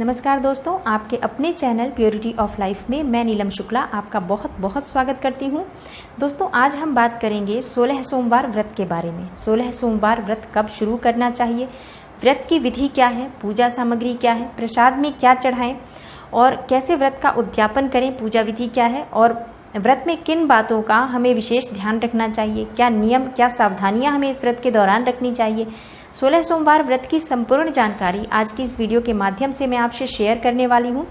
नमस्कार दोस्तों, आपके अपने चैनल प्योरिटी ऑफ लाइफ में मैं नीलम शुक्ला आपका बहुत बहुत स्वागत करती हूं। दोस्तों, आज हम बात करेंगे 16 सोमवार व्रत के बारे में। 16 सोमवार व्रत कब शुरू करना चाहिए, व्रत की विधि क्या है, पूजा सामग्री क्या है, प्रसाद में क्या चढ़ाएं और कैसे व्रत का उद्यापन करें, पूजा विधि क्या है और व्रत में किन बातों का हमें विशेष ध्यान रखना चाहिए, क्या नियम, क्या सावधानियां हमें इस व्रत के दौरान रखनी चाहिए। 16 सोमवार व्रत की संपूर्ण जानकारी आज की इस वीडियो के माध्यम से मैं आपसे शेयर करने वाली हूँ।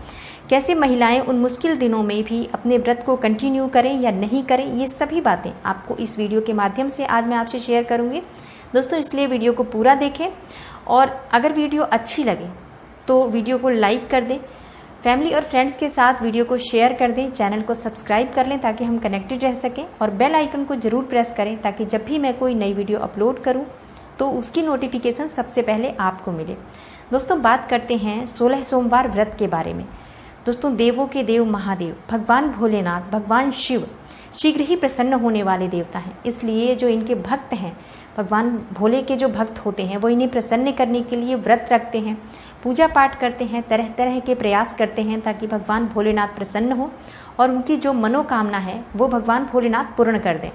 कैसे महिलाएं उन मुश्किल दिनों में भी अपने व्रत को कंटिन्यू करें या नहीं करें, ये सभी बातें आपको इस वीडियो के माध्यम से आज मैं आपसे शेयर करूँगी। दोस्तों, इसलिए वीडियो को पूरा देखें और अगर वीडियो अच्छी लगे तो वीडियो को लाइक कर दें, फैमिली और फ्रेंड्स के साथ वीडियो को शेयर कर दें, चैनल को सब्सक्राइब कर लें ताकि हम कनेक्टेड रह सकें और बेल आइकन को ज़रूर प्रेस करें ताकि जब भी मैं कोई नई वीडियो अपलोड करूं तो उसकी नोटिफिकेशन सबसे पहले आपको मिले। दोस्तों, बात करते हैं 16 सोमवार व्रत के बारे में। दोस्तों, देवों के देव महादेव भगवान भोलेनाथ, भगवान शिव शीघ्र ही प्रसन्न होने वाले देवता हैं। इसलिए जो इनके भक्त हैं, भगवान भोले के जो भक्त होते हैं, वो इन्हें प्रसन्न करने के लिए व्रत रखते हैं, पूजा पाठ करते हैं, तरह तरह के प्रयास करते हैं ताकि भगवान भोलेनाथ प्रसन्न हो और उनकी जो मनोकामना है वो भगवान भोलेनाथ पूर्ण कर दें।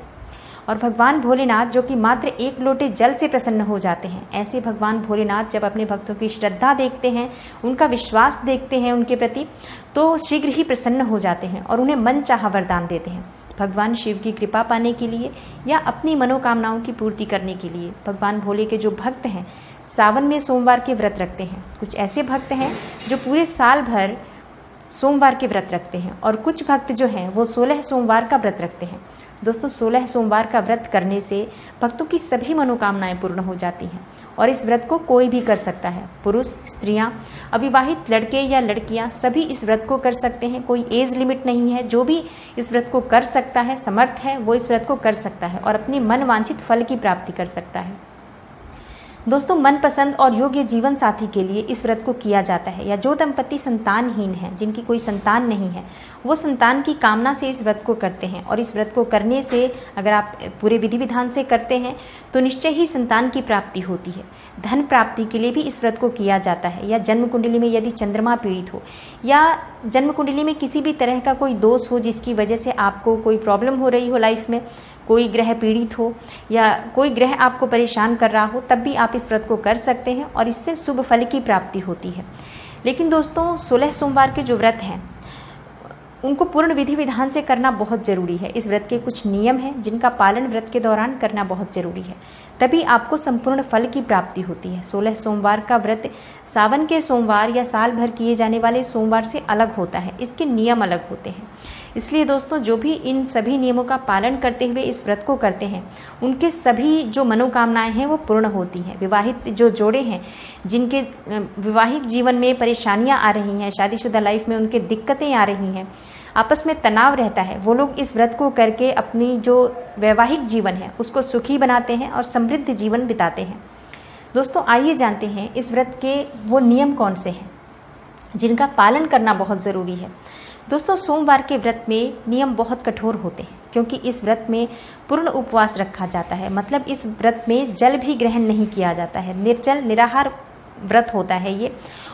और भगवान भोलेनाथ जो कि मात्र एक लोटे जल से प्रसन्न हो जाते हैं, ऐसे भगवान भोलेनाथ जब अपने भक्तों की श्रद्धा देखते हैं, उनका विश्वास देखते हैं उनके प्रति, तो शीघ्र ही प्रसन्न हो जाते हैं और उन्हें मन चाहा वरदान देते हैं। भगवान शिव की कृपा पाने के लिए या अपनी मनोकामनाओं की पूर्ति करने के लिए भगवान भोले के जो भक्त हैं सावन में सोमवार के व्रत रखते हैं। कुछ ऐसे भक्त हैं जो पूरे साल भर सोमवार के व्रत रखते हैं और कुछ भक्त जो हैं वो 16 सोमवार का व्रत रखते हैं। दोस्तों, 16 सोमवार का व्रत करने से भक्तों की सभी मनोकामनाएं पूर्ण हो जाती हैं और इस व्रत को कोई भी कर सकता है। पुरुष, स्त्रियां, अविवाहित लड़के या लड़कियां सभी इस व्रत को कर सकते हैं। कोई एज लिमिट नहीं है। जो भी इस व्रत को कर सकता है, समर्थ है, वो इस व्रत को कर सकता है और अपनी मन वांछित फल की प्राप्ति कर सकता है। दोस्तों, मनपसंद और योग्य जीवन साथी के लिए इस व्रत को किया जाता है या जो दंपति संतानहीन हैं, जिनकी कोई संतान नहीं है, वो संतान की कामना से इस व्रत को करते हैं और इस व्रत को करने से अगर आप पूरे विधि विधान से करते हैं तो निश्चय ही संतान की प्राप्ति होती है। धन प्राप्ति के लिए भी इस व्रत को किया जाता है या जन्म कुंडली में यदि चंद्रमा पीड़ित हो या जन्म कुंडली में किसी भी तरह का कोई दोष हो जिसकी वजह से आपको कोई प्रॉब्लम हो रही हो, लाइफ में कोई ग्रह पीड़ित हो या कोई ग्रह आपको परेशान कर रहा हो, तब भी आप इस व्रत को कर सकते हैं और इससे शुभ फल की प्राप्ति होती है। लेकिन दोस्तों, 16 सोमवार के जो व्रत हैं उनको पूर्ण विधि विधान से करना बहुत ज़रूरी है। इस व्रत के कुछ नियम हैं जिनका पालन व्रत के दौरान करना बहुत ज़रूरी है, तभी आपको संपूर्ण फल की प्राप्ति होती है। 16 सोमवार का व्रत सावन के सोमवार या साल भर किए जाने वाले सोमवार से अलग होता है, इसके नियम अलग होते हैं। इसलिए दोस्तों, जो भी इन सभी नियमों का पालन करते हुए इस व्रत को करते हैं उनके सभी जो मनोकामनाएं हैं वो पूर्ण होती हैं। विवाहित जो जोड़े हैं, जिनके विवाहित जीवन में परेशानियां आ रही हैं, शादीशुदा लाइफ में उनके दिक्कतें आ रही हैं, आपस में तनाव रहता है, वो लोग इस व्रत को करके अपनी जो वैवाहिक जीवन है उसको सुखी बनाते हैं और समृद्ध जीवन बिताते हैं। दोस्तों, आइए जानते हैं इस व्रत के वो नियम कौन से हैं जिनका पालन करना बहुत ज़रूरी है। दोस्तों, सोमवार के व्रत में नियम बहुत कठोर होते हैं क्योंकि इस व्रत में पूर्ण उपवास रखा जाता है। मतलब इस व्रत में जल भी ग्रहण नहीं किया जाता है, निर्जल निराहार व्रत होता है ये।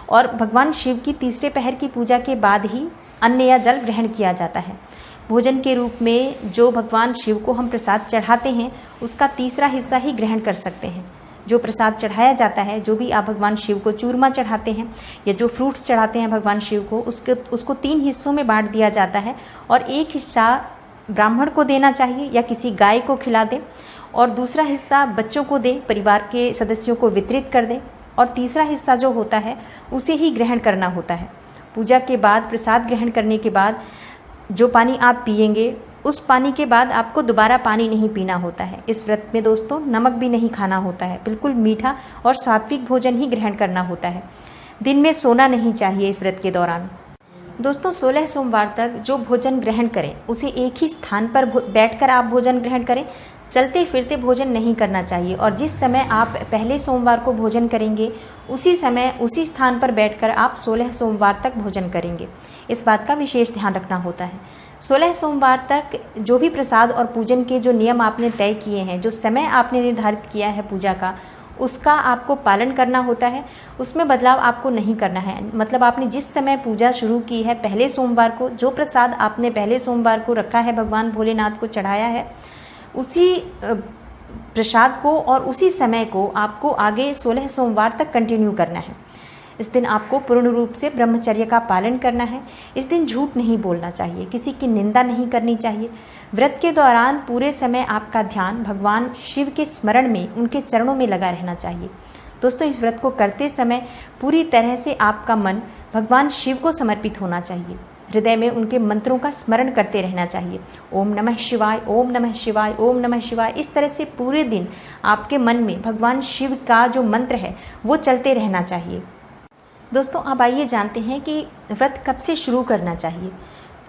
और भगवान शिव की तीसरे पहर की पूजा के बाद ही अन्न या जल ग्रहण किया जाता है। भोजन के रूप में जो भगवान शिव को हम प्रसाद चढ़ाते हैं उसका तीसरा हिस्सा ही ग्रहण कर सकते हैं। जो प्रसाद चढ़ाया जाता है, जो भी आप भगवान शिव को चूरमा चढ़ाते हैं या जो फ्रूट्स चढ़ाते हैं भगवान शिव को, उसको 3 हिस्सों में बांट दिया जाता है और एक हिस्सा ब्राह्मण को देना चाहिए या किसी गाय को खिला दें और दूसरा हिस्सा बच्चों को दें, परिवार के सदस्यों को वितरित कर दें और तीसरा हिस्सा जो होता है उसे ही ग्रहण करना होता है। पूजा के बाद, प्रसाद ग्रहण करने के बाद जो पानी आप पिएंगे उस पानी के बाद आपको दोबारा पानी नहीं पीना होता है। इस व्रत में दोस्तों नमक भी नहीं खाना होता है, बिल्कुल मीठा और सात्विक भोजन ही ग्रहण करना होता है। दिन में सोना नहीं चाहिए इस व्रत के दौरान। दोस्तों, 16 सोमवार तक जो भोजन ग्रहण करें उसे एक ही स्थान पर बैठकर आप भोजन ग्रहण करें। चलते फिरते भोजन नहीं करना चाहिए और जिस समय आप पहले सोमवार को भोजन करेंगे उसी समय उसी स्थान पर बैठकर आप 16 सोमवार तक भोजन करेंगे। इस बात का विशेष ध्यान रखना होता है। 16 सोमवार तक जो भी प्रसाद और पूजन के जो नियम आपने तय किए हैं, जो समय आपने निर्धारित किया है पूजा का, उसका आपको पालन करना होता है, उसमें बदलाव आपको नहीं करना है। मतलब आपने जिस समय पूजा शुरू की है पहले सोमवार को, जो प्रसाद आपने पहले सोमवार को रखा है भगवान भोलेनाथ को चढ़ाया है, उसी प्रसाद को और उसी समय को आपको आगे 16 सोमवार तक कंटिन्यू करना है। इस दिन आपको पूर्ण रूप से ब्रह्मचर्य का पालन करना है। इस दिन झूठ नहीं बोलना चाहिए, किसी की निंदा नहीं करनी चाहिए। व्रत के दौरान पूरे समय आपका ध्यान भगवान शिव के स्मरण में, उनके चरणों में लगा रहना चाहिए। दोस्तों, इस व्रत को करते समय पूरी तरह से आपका मन भगवान शिव को समर्पित होना चाहिए। हृदय में उनके मंत्रों का स्मरण करते रहना चाहिए। ओम नमः शिवाय, ओम नमः शिवाय, ओम नमः शिवाय। इस तरह से पूरे दिन आपके मन में भगवान शिव का जो मंत्र है वो चलते रहना चाहिए। दोस्तों, अब आइए जानते हैं कि व्रत कब से शुरू करना चाहिए।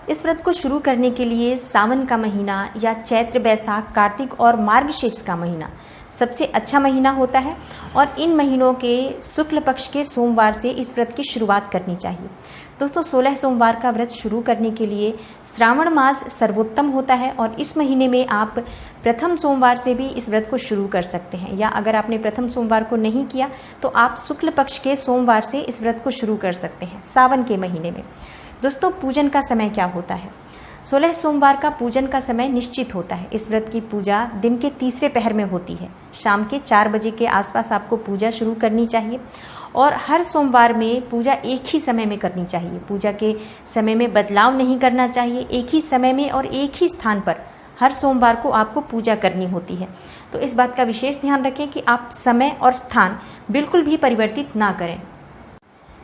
इस व्रत को शुरू करने के लिए सावन का महीना या चैत्र, बैसाख, कार्तिक और मार्गशीर्ष का महीना सबसे अच्छा महीना होता है और इन महीनों के शुक्ल पक्ष के सोमवार से इस व्रत की शुरुआत करनी चाहिए। दोस्तों, 16 सोमवार का व्रत शुरू करने के लिए श्रावण मास सर्वोत्तम होता है और इस महीने में आप प्रथम सोमवार से भी इस व्रत को शुरू कर सकते हैं, या अगर आपने प्रथम सोमवार को नहीं किया तो आप शुक्ल पक्ष के सोमवार से इस व्रत को शुरू कर सकते हैं सावन के महीने में। दोस्तों, पूजन का समय क्या होता है? 16 सोमवार का पूजन का समय निश्चित होता है। इस व्रत की पूजा दिन के तीसरे पहर में होती है। शाम के 4 बजे के आसपास आपको पूजा शुरू करनी चाहिए और हर सोमवार में पूजा एक ही समय में करनी चाहिए। पूजा के समय में बदलाव नहीं करना चाहिए। एक ही समय में और एक ही स्थान पर हर सोमवार को आपको पूजा करनी होती है। तो इस बात का विशेष ध्यान रखें कि आप समय और स्थान बिल्कुल भी परिवर्तित ना करें।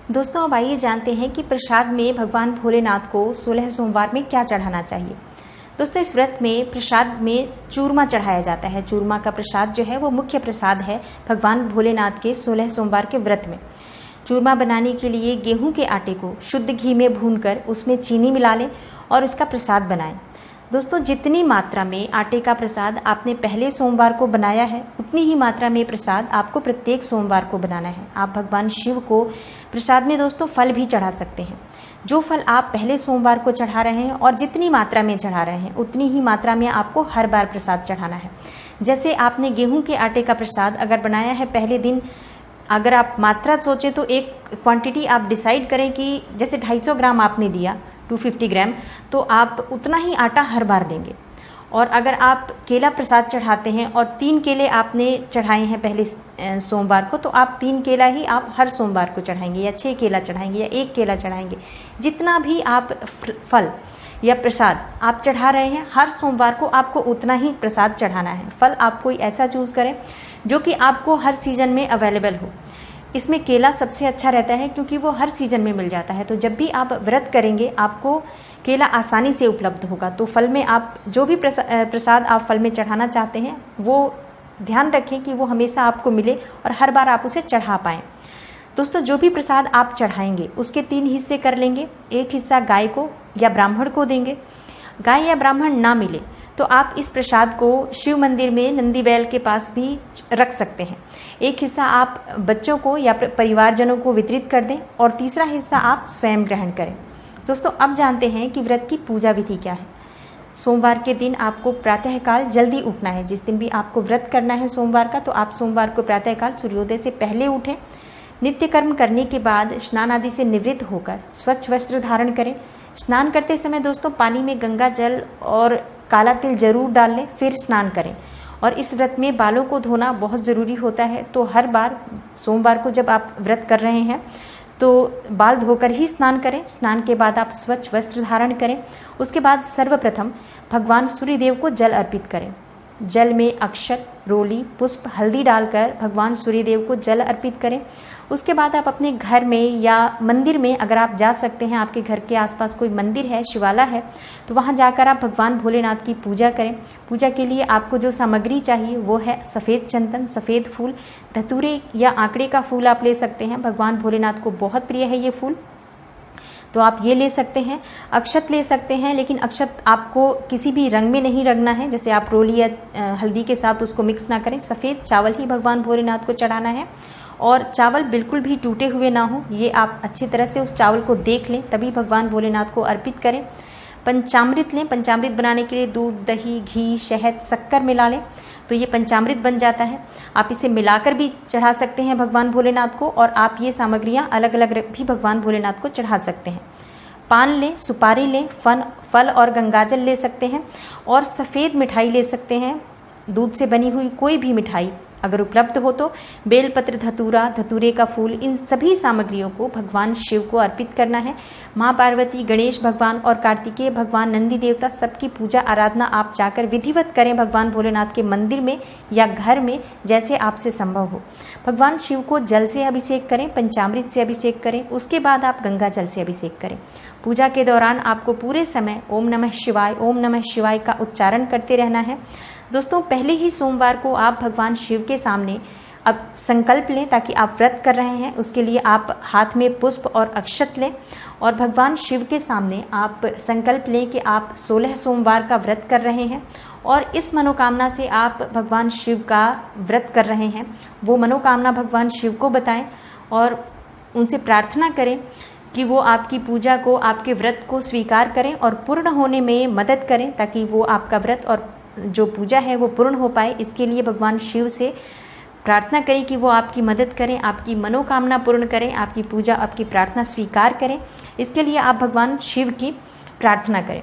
दोस्तों, अब आइए जानते हैं कि प्रसाद में भगवान भोलेनाथ को 16 सोमवार में क्या चढ़ाना चाहिए। दोस्तों, इस व्रत में प्रसाद में चूरमा चढ़ाया जाता है। चूरमा का प्रसाद जो है वो मुख्य प्रसाद है भगवान भोलेनाथ के 16 सोमवार के व्रत में। चूरमा बनाने के लिए गेहूं के आटे को शुद्ध घी में भूनकर उसमें चीनी मिला लें और उसका प्रसाद बनाएं। दोस्तों, जितनी मात्रा में आटे का प्रसाद आपने पहले सोमवार को बनाया है उतनी ही मात्रा में प्रसाद आपको प्रत्येक सोमवार को बनाना है। आप भगवान शिव को प्रसाद में दोस्तों फल भी चढ़ा सकते हैं। जो फल आप पहले सोमवार को चढ़ा रहे हैं और जितनी मात्रा में चढ़ा रहे हैं उतनी ही मात्रा में आपको हर बार प्रसाद चढ़ाना है। जैसे आपने गेहूं के आटे का प्रसाद अगर बनाया है पहले दिन, अगर आप मात्रा सोचें तो एक क्वांटिटी आप डिसाइड करें कि जैसे 250 ग्राम आपने दिया, 250 ग्राम, तो आप उतना ही आटा हर बार लेंगे। और अगर आप केला प्रसाद चढ़ाते हैं और 3 केले आपने चढ़ाए हैं पहले सोमवार को, तो आप 3 केला ही आप हर सोमवार को चढ़ाएंगे, या 6 केला चढ़ाएंगे, या 1 केला चढ़ाएंगे। जितना भी आप फल या प्रसाद आप चढ़ा रहे हैं हर सोमवार को आपको उतना ही प्रसाद चढ़ाना है। फल आप कोई ऐसा चूज़ करें जो कि आपको हर सीजन में अवेलेबल हो। इसमें केला सबसे अच्छा रहता है क्योंकि वो हर सीजन में मिल जाता है। तो जब भी आप व्रत करेंगे आपको केला आसानी से उपलब्ध होगा। तो फल में आप जो भी प्रसाद आप फल में चढ़ाना चाहते हैं वो ध्यान रखें कि वो हमेशा आपको मिले और हर बार आप उसे चढ़ा पाएँ। दोस्तों, जो भी प्रसाद आप चढ़ाएंगे उसके 3 हिस्से कर लेंगे। एक हिस्सा गाय को या ब्राह्मण को देंगे। गाय या ब्राह्मण ना मिले तो आप इस प्रसाद को शिव मंदिर में नंदी बैल के पास भी रख सकते हैं। एक हिस्सा आप बच्चों को या परिवारजनों को वितरित कर दें और तीसरा हिस्सा आप स्वयं ग्रहण करें। दोस्तों, अब जानते हैं कि व्रत की पूजा विधि क्या है। सोमवार के दिन आपको प्रातःकाल जल्दी उठना है। जिस दिन भी आपको व्रत करना है सोमवार का, तो आप सोमवार को प्रातःकाल सूर्योदय से पहले उठें। नित्य कर्म करने के बाद स्नान आदि से निवृत्त होकर स्वच्छ वस्त्र धारण करें। स्नान करते समय दोस्तों पानी में गंगा जल और काला तिल जरूर डाल लें, फिर स्नान करें। और इस व्रत में बालों को धोना बहुत ज़रूरी होता है। तो हर बार सोमवार को जब आप व्रत कर रहे हैं तो बाल धोकर ही स्नान करें। स्नान के बाद आप स्वच्छ वस्त्र धारण करें। उसके बाद सर्वप्रथम भगवान सूर्यदेव को जल अर्पित करें। जल में अक्षत, रोली, पुष्प, हल्दी डालकर भगवान सूर्यदेव को जल अर्पित करें। उसके बाद आप अपने घर में या मंदिर में, अगर आप जा सकते हैं, आपके घर के आसपास कोई मंदिर है, शिवाला है, तो वहाँ जाकर आप भगवान भोलेनाथ की पूजा करें। पूजा के लिए आपको जो सामग्री चाहिए वो है सफ़ेद चंदन, सफ़ेद फूल, धतूरे या आंकड़े का फूल आप ले सकते हैं। भगवान भोलेनाथ को बहुत प्रिय है ये फूल, तो आप ये ले सकते हैं। अक्षत ले सकते हैं, लेकिन अक्षत आपको किसी भी रंग में नहीं रंगना है। जैसे आप रोली या हल्दी के साथ उसको मिक्स ना करें। सफ़ेद चावल ही भगवान भोलेनाथ को चढ़ाना है और चावल बिल्कुल भी टूटे हुए ना हो। ये आप अच्छी तरह से उस चावल को देख लें, तभी भगवान भोलेनाथ को अर्पित करें। पंचामृत लें। पंचामृत बनाने के लिए दूध, दही, घी, शहद, शक्कर मिला लें तो ये पंचामृत बन जाता है। आप इसे मिलाकर भी चढ़ा सकते हैं भगवान भोलेनाथ को, और आप ये सामग्रियाँ अलग अलग भी भगवान भोलेनाथ को चढ़ा सकते हैं। पान लें, सुपारी लें, फल और गंगाजल ले सकते हैं, और सफ़ेद मिठाई ले सकते हैं, दूध से बनी हुई कोई भी मिठाई अगर उपलब्ध हो तो। बेलपत्र, धतूरा, धतूरे का फूल, इन सभी सामग्रियों को भगवान शिव को अर्पित करना है। माँ पार्वती, गणेश भगवान और कार्तिकेय भगवान, नंदी देवता, सबकी पूजा आराधना आप जाकर विधिवत करें भगवान भोलेनाथ के मंदिर में या घर में, जैसे आपसे संभव हो। भगवान शिव को जल से अभिषेक करें, पंचामृत से अभिषेक करें, उसके बाद आप गंगा जल से अभिषेक करें। पूजा के दौरान आपको पूरे समय ओम नमः शिवाय, ओम नमः शिवाय का उच्चारण करते रहना है। दोस्तों, पहले ही सोमवार को आप भगवान शिव के सामने अब संकल्प लें, ताकि आप व्रत कर रहे हैं उसके लिए आप हाथ में पुष्प और अक्षत लें, और भगवान शिव के सामने आप संकल्प लें कि आप 16 सोमवार का व्रत कर रहे हैं, और इस मनोकामना से आप भगवान शिव का व्रत कर रहे हैं वो मनोकामना भगवान शिव को बताएं, और उनसे प्रार्थना करें कि वो आपकी पूजा को, आपके व्रत को स्वीकार करें और पूर्ण होने में मदद करें, ताकि वो आपका व्रत और जो पूजा है वो पूर्ण हो पाए। इसके लिए भगवान शिव से प्रार्थना करें कि वो आपकी मदद करें, आपकी मनोकामना पूर्ण करें, आपकी पूजा, आपकी प्रार्थना स्वीकार करें। इसके लिए आप भगवान शिव की प्रार्थना करें।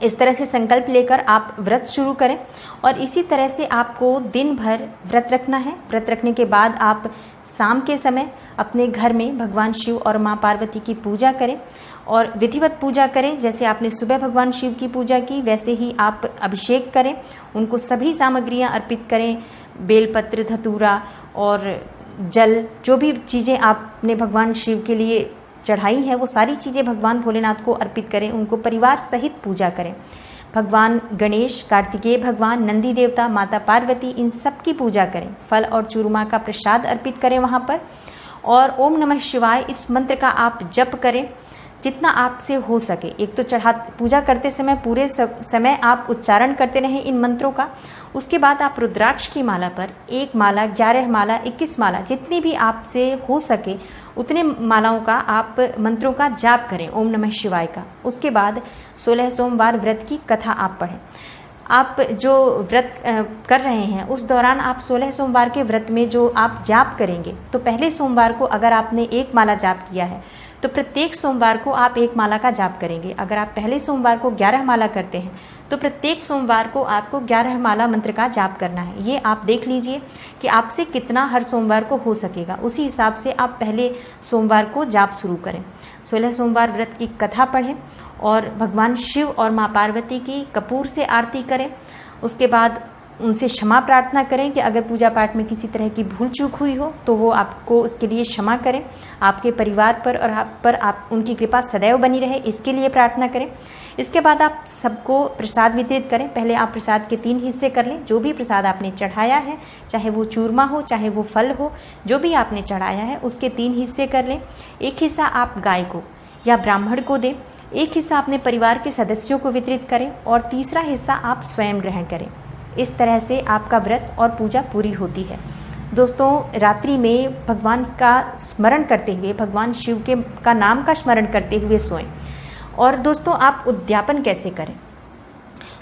इस तरह से संकल्प लेकर आप व्रत शुरू करें, और इसी तरह से आपको दिन भर व्रत रखना है। व्रत रखने के बाद आप शाम के समय अपने घर में भगवान शिव और माँ पार्वती की पूजा करें, और विधिवत पूजा करें। जैसे आपने सुबह भगवान शिव की पूजा की, वैसे ही आप अभिषेक करें, उनको सभी सामग्रियाँ अर्पित करें, बेलपत्र, धतूरा और जल, जो भी चीज़ें आपने भगवान शिव के लिए चढ़ाई है वो सारी चीज़ें भगवान भोलेनाथ को अर्पित करें, उनको परिवार सहित पूजा करें। भगवान गणेश, कार्तिकेय भगवान, नंदी देवता, माता पार्वती, इन सब की पूजा करें। फल और चूरमा का प्रसाद अर्पित करें वहाँ पर, और ओम नमः शिवाय इस मंत्र का आप जप करें जितना आपसे हो सके। एक तो पूजा करते समय पूरे समय आप उच्चारण करते रहें इन मंत्रों का। उसके बाद आप रुद्राक्ष की माला पर 1 माला, 11 माला, 21 माला, जितनी भी आपसे हो सके उतने मालाओं का आप मंत्रों का जाप करें ओम नमः शिवाय का। उसके बाद 16 सोमवार व्रत की कथा आप पढ़ें। आप जो व्रत कर रहे हैं उस दौरान आप 16 सोमवार के व्रत में जो आप जाप करेंगे, तो पहले सोमवार को अगर आपने 1 माला जाप किया है तो प्रत्येक सोमवार को आप 1 माला का जाप करेंगे। अगर आप पहले सोमवार को 11 माला करते हैं तो प्रत्येक सोमवार को आपको 11 माला मंत्र का जाप करना है। ये आप देख लीजिए कि आपसे कितना हर सोमवार को हो सकेगा, उसी हिसाब से आप पहले सोमवार को जाप शुरू करें। 16 सोमवार व्रत की कथा पढ़ें और भगवान शिव और माँ पार्वती की कपूर से आरती करें। उसके बाद उनसे क्षमा प्रार्थना करें कि अगर पूजा पाठ में किसी तरह की भूल चूक हुई हो तो वो आपको उसके लिए क्षमा करें। आपके परिवार पर और आप पर उनकी कृपा सदैव बनी रहे, इसके लिए प्रार्थना करें। इसके बाद आप सबको प्रसाद वितरित करें। पहले आप प्रसाद के 3 हिस्से कर लें। जो भी प्रसाद आपने चढ़ाया है, चाहे वो चूरमा हो, चाहे वो फल हो, जो भी आपने चढ़ाया है उसके 3 हिस्से कर लें। 1 हिस्सा आप गाय को या ब्राह्मण को दें, 1 हिस्सा अपने परिवार के सदस्यों को वितरित करें, और तीसरा हिस्सा आप स्वयं ग्रहण करें। इस तरह से आपका व्रत और पूजा पूरी होती है। दोस्तों, रात्रि में भगवान का स्मरण करते हुए, भगवान शिव का नाम का स्मरण करते हुए सोएं। और दोस्तों, आप उद्यापन कैसे करें?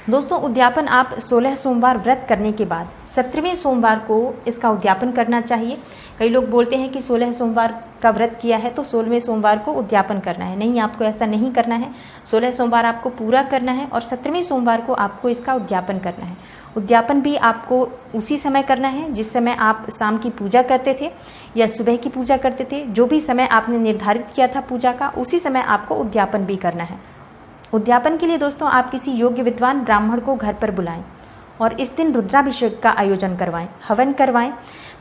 दोस्तों, उद्यापन आप 16 सोमवार व्रत करने के बाद 17वें सोमवार को इसका उद्यापन करना चाहिए। कई लोग बोलते हैं कि 16 सोमवार का व्रत किया है तो 16वें सोमवार को उद्यापन करना है। नहीं, आपको ऐसा नहीं करना है। 16 सोमवार आपको पूरा करना है और 17वें सोमवार को आपको इसका उद्यापन करना है। उद्यापन भी आपको उसी समय करना है जिस समय आप शाम की पूजा करते थे या सुबह की पूजा करते थे। जो भी समय आपने निर्धारित किया था पूजा का, उसी समय आपको उद्यापन भी करना है। उद्यापन के लिए दोस्तों आप किसी योग्य विद्वान ब्राह्मण को घर पर बुलाएं और इस दिन रुद्राभिषेक का आयोजन करवाएं, हवन करवाएं।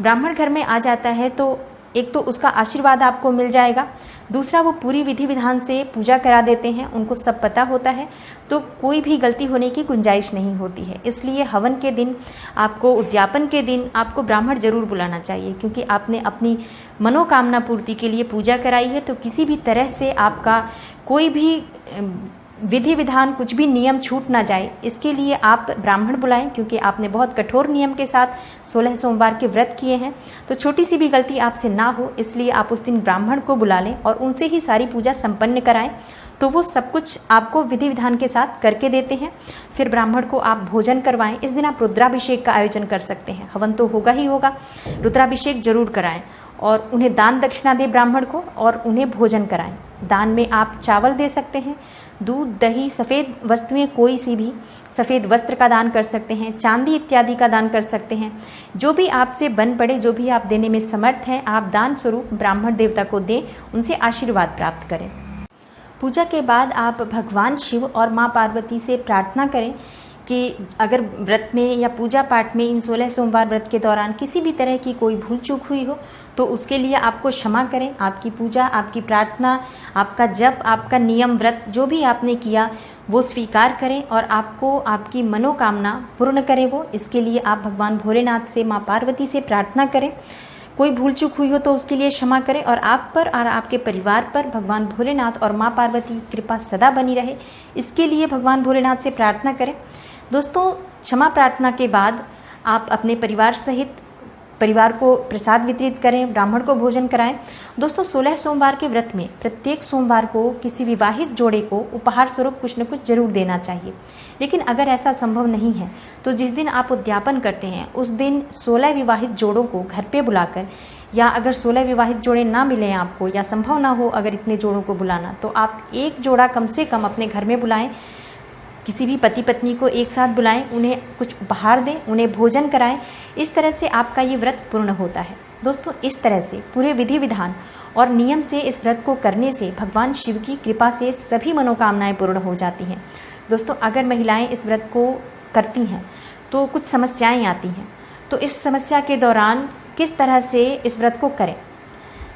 ब्राह्मण घर में आ जाता है तो एक तो उसका आशीर्वाद आपको मिल जाएगा, दूसरा वो पूरी विधि विधान से पूजा करा देते हैं, उनको सब पता होता है, तो कोई भी गलती होने की गुंजाइश नहीं होती है। इसलिए हवन के दिन आपको, उद्यापन के दिन आपको ब्राह्मण जरूर बुलाना चाहिए, क्योंकि आपने अपनी मनोकामना पूर्ति के लिए पूजा कराई है। तो किसी भी तरह से आपका कोई भी विधि विधान कुछ भी नियम छूट ना जाए, इसके लिए आप ब्राह्मण बुलाएं, क्योंकि आपने बहुत कठोर नियम के साथ 16 सोमवार के व्रत किए हैं। तो छोटी सी भी गलती आपसे ना हो, इसलिए आप उस दिन ब्राह्मण को बुला लें और उनसे ही सारी पूजा संपन्न कराएं। तो वो सब कुछ आपको विधि विधान के साथ करके देते हैं। फिर ब्राह्मण को आप भोजन करवाएं। इस दिन आप रुद्राभिषेक का आयोजन कर सकते हैं, हवन तो होगा ही होगा, रुद्राभिषेक जरूर कराएं और उन्हें दान दक्षिणा दें ब्राह्मण को और उन्हें भोजन कराएं। दान में आप चावल दे सकते हैं, दूध, दही, सफ़ेद वस्तुएं कोई सी भी, सफ़ेद वस्त्र का दान कर सकते हैं, चांदी इत्यादि का दान कर सकते हैं। जो भी आपसे बन पड़े, जो भी आप देने में समर्थ हैं, आप दान स्वरूप ब्राह्मण देवता को दें, उनसे आशीर्वाद प्राप्त करें। पूजा के बाद आप भगवान शिव और माँ पार्वती से प्रार्थना करें कि अगर व्रत में या पूजा पाठ में इन 16 सोमवार व्रत के दौरान किसी भी तरह की कोई भूल चूक हुई हो तो उसके लिए आपको क्षमा करें। आपकी पूजा, आपकी प्रार्थना, आपका जप, आपका नियम व्रत जो भी आपने किया वो स्वीकार करें और आपको आपकी मनोकामना पूर्ण करें वो। इसके लिए आप भगवान भोलेनाथ से, माँ पार्वती से प्रार्थना करें। कोई भूल चूक हुई हो तो उसके लिए क्षमा करें और आप पर और आपके परिवार पर भगवान भोलेनाथ और माँ पार्वती की कृपा सदा बनी रहे, इसके लिए भगवान भोलेनाथ से प्रार्थना करें। दोस्तों, क्षमा प्रार्थना के बाद आप अपने परिवार सहित परिवार को प्रसाद वितरित करें, ब्राह्मण को भोजन कराएं। दोस्तों, 16 सोमवार के व्रत में प्रत्येक सोमवार को किसी विवाहित जोड़े को उपहार स्वरूप कुछ न कुछ जरूर देना चाहिए। लेकिन अगर ऐसा संभव नहीं है तो जिस दिन आप उद्यापन करते हैं उस दिन 16 विवाहित जोड़ों को घर पे बुलाकर, या अगर 16 विवाहित जोड़े ना मिलें आपको या संभव ना हो अगर इतने जोड़ों को बुलाना, तो आप एक जोड़ा कम से कम अपने घर में बुलाएं। किसी भी पति पत्नी को एक साथ बुलाएं, उन्हें कुछ उपहार दें, उन्हें भोजन कराएं। इस तरह से आपका ये व्रत पूर्ण होता है। दोस्तों, इस तरह से पूरे विधि विधान और नियम से इस व्रत को करने से भगवान शिव की कृपा से सभी मनोकामनाएं पूर्ण हो जाती हैं। दोस्तों, अगर महिलाएं इस व्रत को करती हैं तो कुछ समस्याएं आती हैं, तो इस समस्या के दौरान किस तरह से इस व्रत को करें।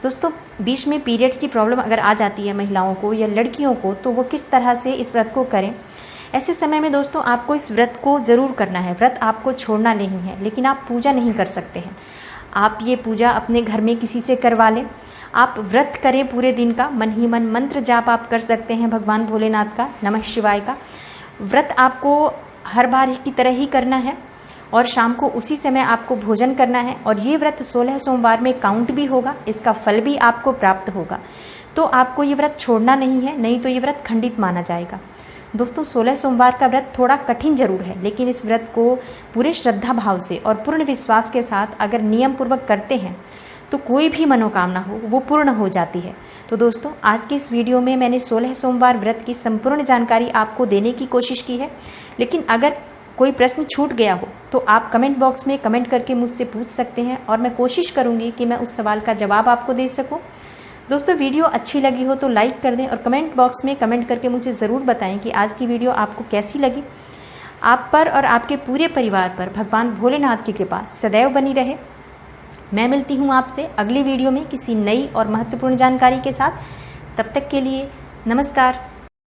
दोस्तों, बीच में पीरियड्स की प्रॉब्लम अगर आ जाती है महिलाओं को या लड़कियों को, तो वो किस तरह से इस व्रत को करें। ऐसे समय में दोस्तों आपको इस व्रत को ज़रूर करना है। व्रत आपको छोड़ना नहीं है, लेकिन आप पूजा नहीं कर सकते हैं। आप ये पूजा अपने घर में किसी से करवा लें। आप व्रत करें पूरे दिन का, मन ही मन मंत्र जाप आप कर सकते हैं भगवान भोलेनाथ का, नमः शिवाय का। व्रत आपको हर बार की तरह ही करना है और शाम को उसी समय आपको भोजन करना है। और ये व्रत 16 सोमवार में काउंट भी होगा, इसका फल भी आपको प्राप्त होगा। तो आपको ये व्रत छोड़ना नहीं है, नहीं तो ये व्रत खंडित माना जाएगा। दोस्तों, 16 सोमवार का व्रत थोड़ा कठिन जरूर है, लेकिन इस व्रत को पूरे श्रद्धा भाव से और पूर्ण विश्वास के साथ अगर नियम पूर्वक करते हैं तो कोई भी मनोकामना हो वो पूर्ण हो जाती है। तो दोस्तों, आज के इस वीडियो में मैंने 16 सोमवार व्रत की संपूर्ण जानकारी आपको देने की कोशिश की है। लेकिन अगर कोई प्रश्न छूट गया हो तो आप कमेंट बॉक्स में कमेंट करके मुझसे पूछ सकते हैं और मैं कोशिश करूँगी कि मैं उस सवाल का जवाब आपको दे सकूँ। दोस्तों, वीडियो अच्छी लगी हो तो लाइक कर दें और कमेंट बॉक्स में कमेंट करके मुझे ज़रूर बताएं कि आज की वीडियो आपको कैसी लगी। आप पर और आपके पूरे परिवार पर भगवान भोलेनाथ की कृपा सदैव बनी रहे। मैं मिलती हूँ आपसे अगली वीडियो में किसी नई और महत्वपूर्ण जानकारी के साथ। तब तक के लिए नमस्कार।